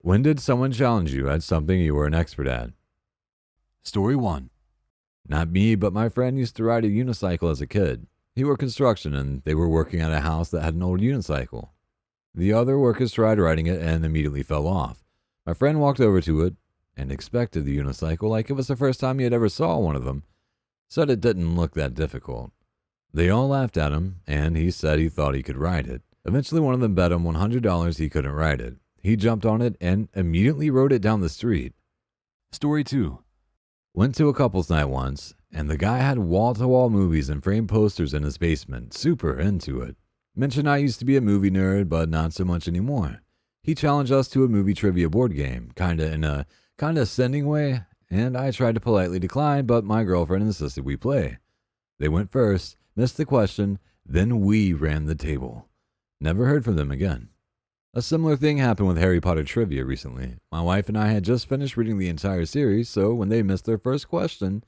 When did someone challenge you at something you were an expert at? Story 1. Not me, but my friend used to ride a unicycle as a kid. He worked construction and they were working at a house that had an old unicycle. The other workers tried riding it and immediately fell off. My friend walked over to it and inspected the unicycle like it was the first time he had ever saw one of them. Said it didn't look that difficult. They all laughed at him and he said he thought he could ride it. Eventually one of them bet him $100 he couldn't ride it. He jumped on it and immediately rode it down the street. Story 2. Went to a couple's night once, and the guy had wall-to-wall movies and framed posters in his basement, super into it. Mentioned I used to be a movie nerd, but not so much anymore. He challenged us to a movie trivia board game, in a condescending way, and I tried to politely decline, but my girlfriend insisted we play. They went first, missed the question, then we ran the table. Never heard from them again. A similar thing happened with Harry Potter trivia recently. My wife and I had just finished reading the entire series, so when they missed their first question,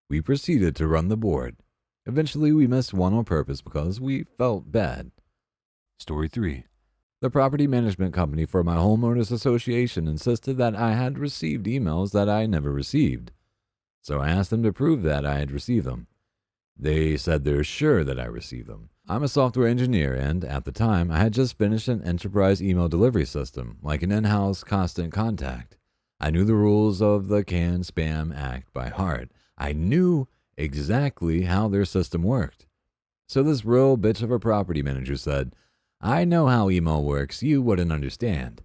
we proceeded to run the board. Eventually, we missed one on purpose because we felt bad. Story 3. The property management company for my homeowners association insisted that I had received emails that I never received. So I asked them to prove that I had received them. They said they're sure that I received them. I'm a software engineer, and at the time, I had just finished an enterprise email delivery system, like an in-house constant contact. I knew the rules of the Can Spam Act by heart. I knew exactly how their system worked. So this real bitch of a property manager said, "I know how email works, you wouldn't understand."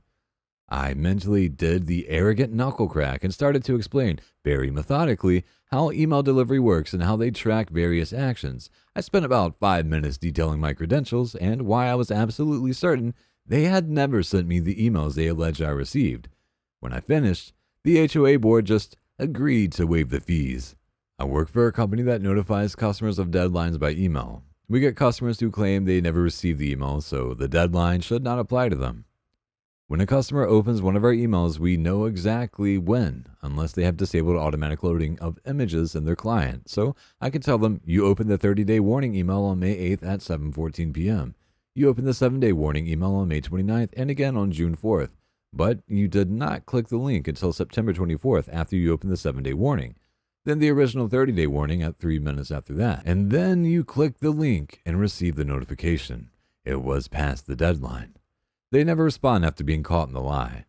I mentally did the arrogant knuckle crack and started to explain, very methodically, how email delivery works and how they track various actions. I spent about 5 minutes detailing my credentials and why I was absolutely certain they had never sent me the emails they alleged I received. When I finished, the HOA board just agreed to waive the fees. I work for a company that notifies customers of deadlines by email. We get customers who claim they never received the email, so the deadline should not apply to them. When a customer opens one of our emails, we know exactly when, unless they have disabled automatic loading of images in their client. So I can tell them, you opened the 30-day warning email on May 8th at 7:14 p.m. You opened the 7-day warning email on May 29th and again on June 4th. But you did not click the link until September 24th after you opened the 7-day warning. Then the original 30-day warning at 3 minutes after that. And then you click the link and receive the notification. It was past the deadline. They never respond after being caught in the lie.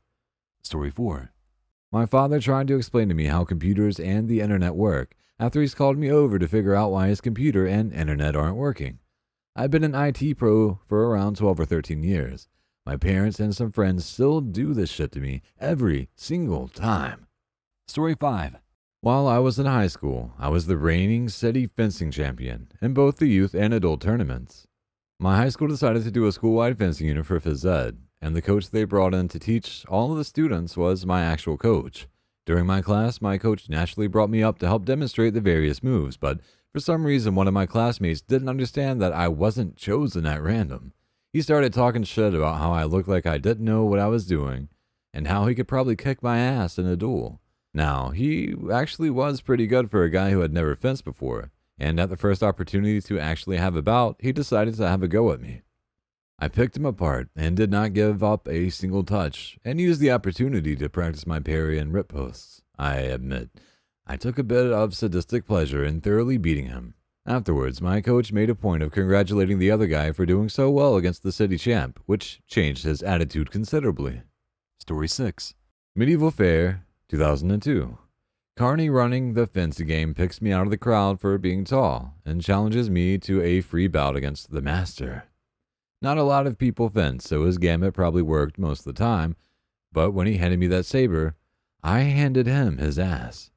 Story 4. My father tried to explain to me how computers and the internet work after he's called me over to figure out why his computer and internet aren't working. I've been an IT pro for around 12 or 13 years. My parents and some friends still do this shit to me every single time. Story 5. While I was in high school, I was the reigning city fencing champion in both the youth and adult tournaments. My high school decided to do a school-wide fencing unit for phys ed, and the coach they brought in to teach all of the students was my actual coach. During my class, my coach naturally brought me up to help demonstrate the various moves, but for some reason one of my classmates didn't understand that I wasn't chosen at random. He started talking shit about how I looked like I didn't know what I was doing, and how he could probably kick my ass in a duel. Now, he actually was pretty good for a guy who had never fenced before. And at the first opportunity to actually have a bout, he decided to have a go at me. I picked him apart and did not give up a single touch, and used the opportunity to practice my parry and rip posts. I admit, I took a bit of sadistic pleasure in thoroughly beating him. Afterwards, my coach made a point of congratulating the other guy for doing so well against the city champ, which changed his attitude considerably. Story 6. Medieval Fair, 2002. Carney running the fence game picks me out of the crowd for being tall and challenges me to a free bout against the master. Not a lot of people fence, so his gambit probably worked most of the time, but when he handed me that saber, I handed him his ass.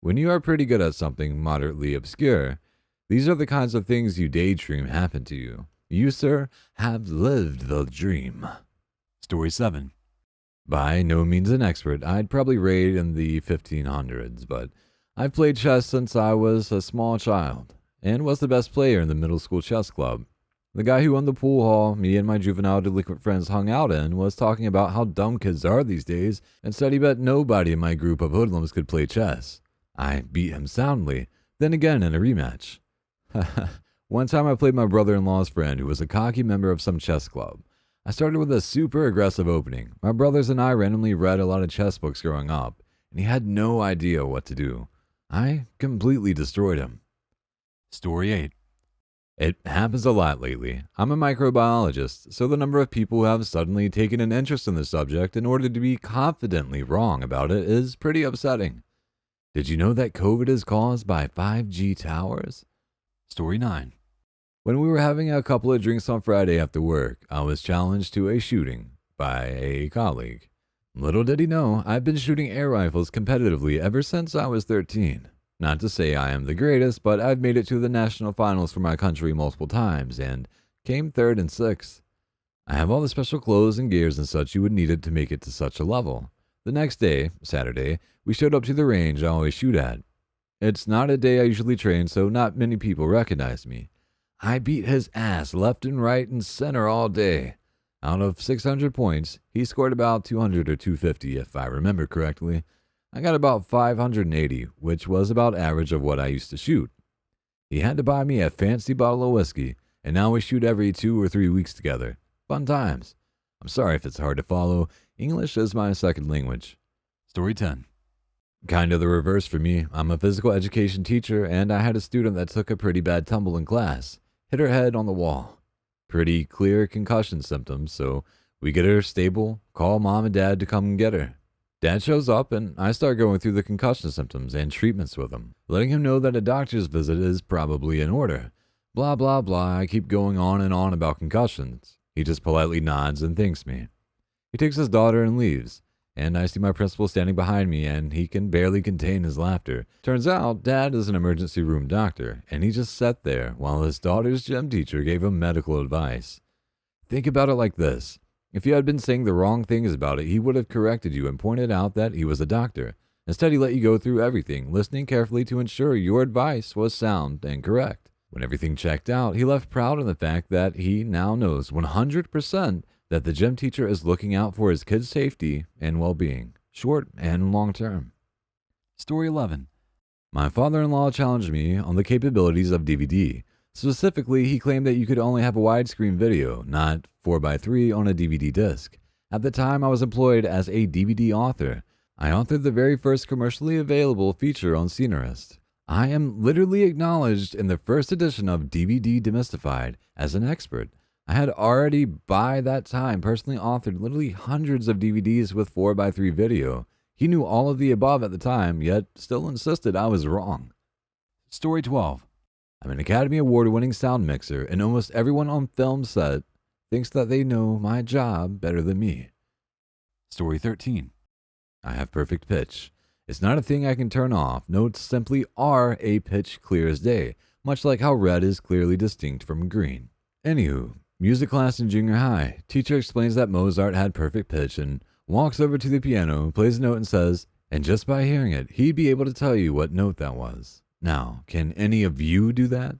When you are pretty good at something moderately obscure, these are the kinds of things you daydream happen to you. You, sir, have lived the dream. Story 7. By no means an expert, I'd probably rate in the 1500s, but I've played chess since I was a small child, and was the best player in the middle school chess club. The guy who owned the pool hall me and my juvenile delinquent friends hung out in was talking about how dumb kids are these days, and said he bet nobody in my group of hoodlums could play chess. I beat him soundly, then again in a rematch. One time I played my brother-in-law's friend who was a cocky member of some chess club. I started with a super aggressive opening. My brothers and I randomly read a lot of chess books growing up, and he had no idea what to do. I completely destroyed him. Story 8. It happens a lot lately. I'm a microbiologist, so the number of people who have suddenly taken an interest in the subject in order to be confidently wrong about it is pretty upsetting. Did you know that COVID is caused by 5G towers? Story 9. When we were having a couple of drinks on Friday after work, I was challenged to a shooting by a colleague. Little did he know, I've been shooting air rifles competitively ever since I was 13. Not to say I am the greatest, but I've made it to the national finals for my country multiple times and came third and sixth. I have all the special clothes and gears and such you would need it to make it to such a level. The next day, Saturday, we showed up to the range I always shoot at. It's not a day I usually train, so not many people recognize me. I beat his ass left and right and center all day. Out of 600 points, he scored about 200 or 250 if I remember correctly. I got about 580, which was about average of what I used to shoot. He had to buy me a fancy bottle of whiskey, and now we shoot every 2 or 3 weeks together. Fun times. I'm sorry if it's hard to follow. English is my second language. Story 10. Kind of the reverse for me. I'm a physical education teacher, and I had a student that took a pretty bad tumble in class. Hit her head on the wall. Pretty clear concussion symptoms, so we get her stable, call mom and dad to come and get her. Dad shows up, and I start going through the concussion symptoms and treatments with him, letting him know that a doctor's visit is probably in order. Blah, blah, blah. I keep going on and on about concussions. He just politely nods and thanks me. He takes his daughter and leaves, and I see my principal standing behind me, and he can barely contain his laughter. Turns out, Dad is an emergency room doctor, and he just sat there while his daughter's gym teacher gave him medical advice. Think about it like this. If you had been saying the wrong things about it, he would have corrected you and pointed out that he was a doctor. Instead, he let you go through everything, listening carefully to ensure your advice was sound and correct. When everything checked out, he left proud of the fact that he now knows 100% that the gym teacher is looking out for his kids' safety and well-being, short and long term. Story 11. My father-in-law challenged me on the capabilities of DVD. Specifically, he claimed that you could only have a widescreen video, not 4x3 on a DVD disc. At the time, I was employed as a DVD author. I authored the very first commercially available feature on Scenarist. I am literally acknowledged in the first edition of DVD Demystified as an expert. I had already, by that time, personally authored literally hundreds of DVDs with 4x3 video. He knew all of the above at the time, yet still insisted I was wrong. Story 12. I'm an Academy Award-winning sound mixer, and almost everyone on film set thinks that they know my job better than me. Story 13. I have perfect pitch. It's not a thing I can turn off. Notes simply are a pitch clear as day, much like how red is clearly distinct from green. Anywho, music class in junior high. Teacher explains that Mozart had perfect pitch and walks over to the piano, plays a note and says, and just by hearing it, he'd be able to tell you what note that was. Now, can any of you do that?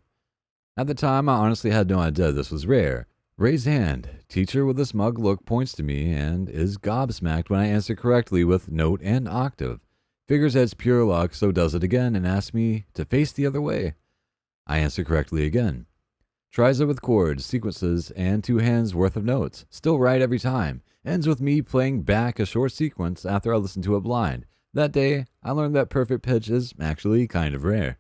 At the time, I honestly had no idea this was rare. Raise hand. Teacher with a smug look points to me and is gobsmacked when I answer correctly with note and octave. Figures it's pure luck, so does it again and asks me to face the other way. I answer correctly again. Tries it with chords, sequences, and 2 hands worth of notes. Still right every time. Ends with me playing back a short sequence after I listen to it blind. That day, I learned that perfect pitch is actually kind of rare.